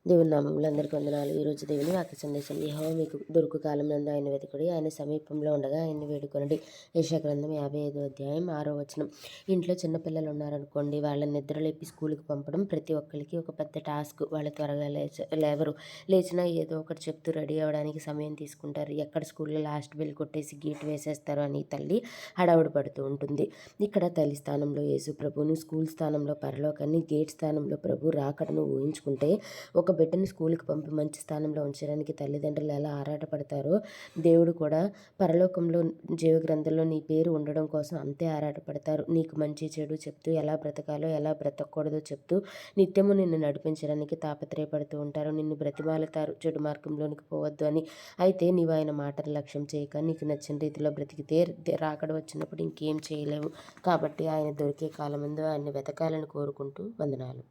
దేవుని నామములో అందరికీ వందనాలు. ఈరోజు దేవుని వాక్య సందేశం. యెహోవా మీకు దొరుకు కాలం నందు ఆయన వెతుకుడి, ఆయన సమీపంలో ఉండగా ఆయన్ని వేడుకొనండి. యెషయా గ్రంథం 55వ అధ్యాయం 6వ వచనం. ఇంట్లో చిన్నపిల్లలు ఉన్నారనుకోండి, వాళ్ళని నిద్రలేపి స్కూల్కి పంపడం ప్రతి ఒక్కరికి ఒక పెద్ద టాస్క్. వాళ్ళు త్వరగా లేవరు. లేచినా ఏదో ఒకటి చెప్తూ రెడీ అవ్వడానికి సమయం తీసుకుంటారు. ఎక్కడ స్కూల్లో లాస్ట్ బెల్ కొట్టేసి గేట్ వేసేస్తారు అని తల్లి హడావుడి పడుతూ ఉంటుంది. ఇక్కడ తల్లి స్థానంలో యేసు ప్రభువును, స్కూల్ స్థానంలో పరలోకాన్ని, గేట్ స్థానంలో ప్రభు రాకడను ఊహించుకుంటే, ఒక బిడ్డని స్కూల్కి పంపి మంచి స్థానంలో ఉంచడానికి తల్లిదండ్రులు ఎలా ఆరాటపడతారో, దేవుడు కూడా పరలోకంలో జీవగ్రంథంలో నీ పేరు ఉండడం కోసం అంతే ఆరాటపడతారు. నీకు మంచి చెడు చెప్తూ, ఎలా బ్రతకాలో ఎలా బ్రతకూడదో చెప్తూ నిత్యము నిన్ను నడిపించడానికి తాపత్రయపడుతూ ఉంటారు. నిన్ను బ్రతిమాలుతారు చెడు మార్గంలోనికి పోవద్దు అని. అయితే నీవు ఆయన మాటను లక్ష్యం చేయక నీకు నచ్చిన రీతిలో బ్రతికితే రాకడ వచ్చినప్పుడు ఇంకేం చేయలేవు. కాబట్టి ఆయన దొరికే కాలమందు ఆయన్ని వెతకాలని కోరుకుంటూ వందనాలు.